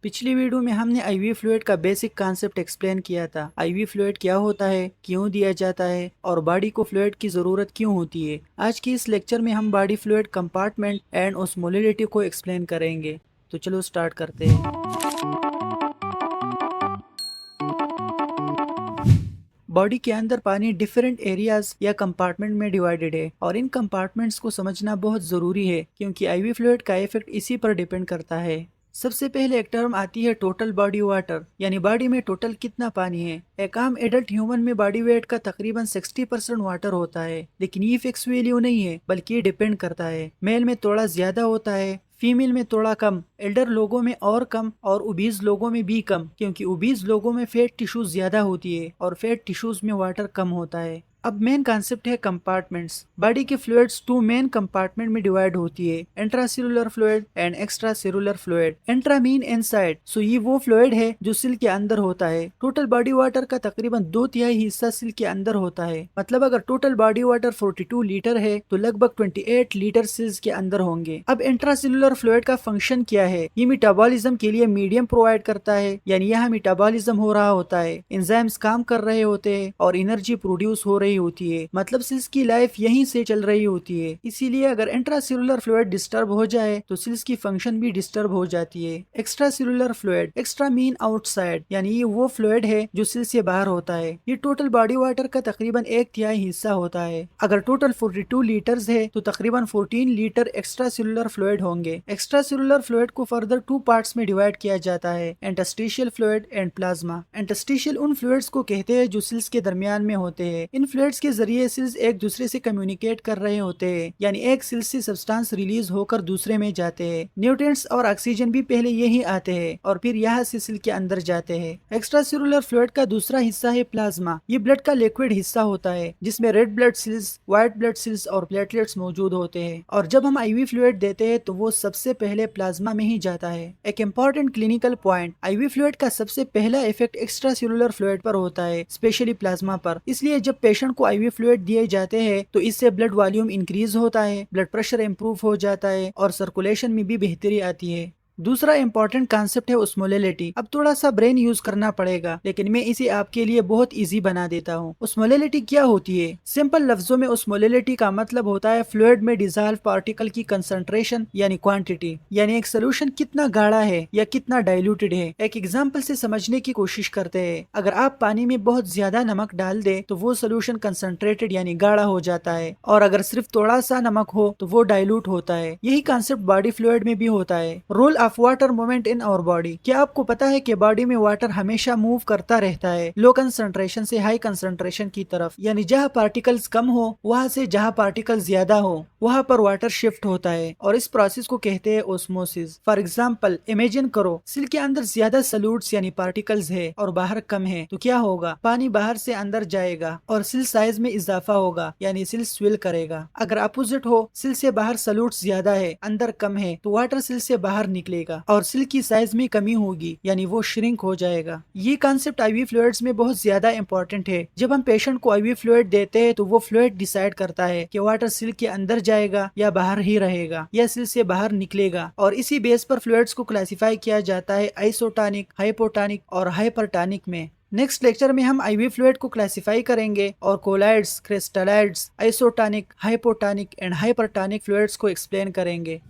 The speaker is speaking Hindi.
पिछली वीडियो में हमने आईवी फ्लूइड का बेसिक कॉन्सेप्ट एक्सप्लेन किया था। आईवी फ्लूइड क्या होता है, क्यों दिया जाता है और बॉडी को फ्लूइड की जरूरत क्यों होती है। आज की इस लेक्चर में हम बॉडी फ्लूइड कंपार्टमेंट एंड ओस्मोलैरिटी को एक्सप्लेन करेंगे। तो चलो स्टार्ट करते हैं। बॉडी के अंदर पानी डिफरेंट एरियाज या कंपार्टमेंट में डिवाइडेड है और इन कंपार्टमेंट्स को समझना बहुत जरूरी है क्योंकि आईवी फ्लूइड का इफेक्ट इसी पर डिपेंड करता है। सबसे पहले एक टर्म आती है टोटल बॉडी वाटर, यानी बॉडी में टोटल कितना पानी है। एक आम एडल्ट ह्यूमन में बॉडी वेट का तकरीबन 60% वाटर होता है, लेकिन ये फिक्स वैल्यू नहीं है बल्कि ये डिपेंड करता है। मेल में थोड़ा ज्यादा होता है, फीमेल में थोड़ा कम, एल्डर लोगों में और कम और ओबीज लोगों में भी कम, क्योंकि ओबीज लोगों में फैट टिश्यूज ज्यादा होती है और फैट टिश्यूज में वाटर कम होता है। अब मेन कॉन्सेप्ट है कंपार्टमेंट्स। बॉडी की फ्लूइड्स टू मेन कंपार्टमेंट में डिवाइड होती है, intracellular fluid and extra cellular fluid. Intra mean inside, so ये वो फ्लूइड है जो सेल के अंदर होता है। टोटल बॉडी वाटर का तकरीबन 2/3 हिस्सा सेल के अंदर होता है। मतलब अगर टोटल बॉडी वाटर 42 लीटर है तो लगभग 28 लीटर सेल्स के अंदर होंगे। अब इंट्रासेलुलर फ्लूइड का फंक्शन क्या है? ये मेटाबॉलिज्म के लिए मीडियम प्रोवाइड करता है, यानी यहाँ मेटाबॉलिज्म हो रहा होता है, एंजाइम्स काम कर रहे होते हैं और एनर्जी प्रोड्यूस हो रही होती है। मतलब सेल्स की लाइफ यहीं से चल रही होती है। इसीलिए अगर इंट्रासेलुलर फ्लूइड डिस्टर्ब हो जाए तो सेल्स की फंक्शन भी डिस्टर्ब हो जाती है। Extra cellular fluid, extra mean outside, यानी ये वो फ्लूइड है जो सेल से बाहर होता है। ये टोटल बॉडी वाटर का तकरीबन 1/3 हिस्सा होता है। अगर टोटल 42 लीटर्स है तो तकरीबन 14 लीटर एक्स्ट्रा सेलुलर फ्लूइड होंगे। एक्स्ट्रा सेलुलर फ्लूइड को फर्दर 2 पार्ट्स में डिवाइड किया जाता है, interstitial fluid and plasma. Interstitial उन फ्लूइड्स को कहते हैं जो सेल्स के दरमियान में होते हैं। इन फ्लूइड्स के जरिए सेल्स एक दूसरे से कम्युनिकेट कर रहे होते हैं, यानी एक सेल से सब्सटेंस रिलीज होकर दूसरे में जाते हैं। न्यूट्रिएंट्स और ऑक्सीजन भी पहले यही आते हैं और फिर यहाँ से सेल के अंदर जाते हैं। एक्स्ट्रा सेलुलर फ्लूइड का दूसरा हिस्सा है प्लाज्मा। ये ब्लड का लिक्विड हिस्सा होता है जिसमें red blood cells, white blood cells और प्लेटलेट्स मौजूद होते हैं। और जब हम आईवी फ्लूइड देते हैं तो वो सबसे पहले प्लाज्मा में ही जाता है। एक important clinical point, IV fluid का सबसे पहला इफेक्ट एक्स्ट्रा सेलुलर फ्लूइड पर होता है, स्पेशली प्लाज्मा पर। इसलिए जब पेशेंट को आईवी फ्लूइड दिए जाते हैं तो इससे ब्लड वॉल्यूम इंक्रीज होता है, ब्लड प्रेशर इंप्रूव हो जाता है और सर्कुलेशन में भी बेहतरी आती है। दूसरा इंपॉर्टेंट कॉन्सेप्ट है ओस्मोलैरिटी। अब थोड़ा सा ब्रेन यूज करना पड़ेगा, लेकिन मैं इसे आपके लिए बहुत इजी बना देता हूँ। ओस्मोलैरिटी क्या होती है? सिंपल लफ्जों में ओस्मोलैरिटी का मतलब होता है फ्लूइड में डिजॉल्व पार्टिकल की कंसंट्रेशन यानी क्वांटिटी, यानी एक सोल्यूशन कितना गाढ़ा है या कितना डाइल्यूटेड है। एक एग्जाम्पल से समझने की कोशिश करते हैं। अगर आप पानी में बहुत ज्यादा नमक डाल दे तो वो सोल्यूशन कंसंट्रेटेड यानी गाढ़ा हो जाता है, और अगर सिर्फ थोड़ा सा नमक हो तो वो डाइल्यूट होता है। यही कॉन्सेप्ट बॉडी फ्लूइड में भी होता है। Role of water movement in our body. क्या आपको पता है कि बॉडी में वाटर हमेशा मूव करता रहता है, लो कंसंट्रेशन से हाई कंसंट्रेशन की तरफ, यानी जहाँ पार्टिकल्स कम हो वहाँ से जहाँ पार्टिकल्स ज्यादा हो वहाँ पर वाटर शिफ्ट होता है, और इस प्रोसेस को कहते हैं ओस्मोसिस। फॉर एग्जाम्पल इमेजिन करो सेल के अंदर ज्यादा सॉल्यूट्स यानी पार्टिकल्स है और बाहर कम है, तो क्या होगा? पानी बाहर से अंदर जाएगा और सेल साइज में इजाफा होगा, यानी सेल स्विल करेगा। अगर अपोजिट हो, सेल से बाहर सॉल्यूट्स ज्यादा है, अंदर कम है, तो वाटर सेल से बाहर निकलेगा और सेल की साइज में कमी होगी, यानी वो श्रिंक हो जाएगा। ये कॉन्सेप्ट आईवी फ्लूइड्स में बहुत ज्यादा इंपॉर्टेंट है। जब हम पेशेंट को आईवी फ्लूइड देते हैं तो वो फ्लूइड डिसाइड करता है कि वाटर सेल के अंदर जाएगा या बाहर ही रहेगा या सेल से बाहर निकलेगा, और इसी बेस पर फ्लूइड्स को क्लासिफाई किया जाता है आइसोटोनिक, हाइपोटोनिक और हाइपरटोनिक में। नेक्स्ट लेक्चर में हम आईवी फ्लूइड को क्लासिफाई करेंगे और colloids, crystalloids, isotonic, hypotonic and hypertonic fluids को एक्सप्लेन करेंगे।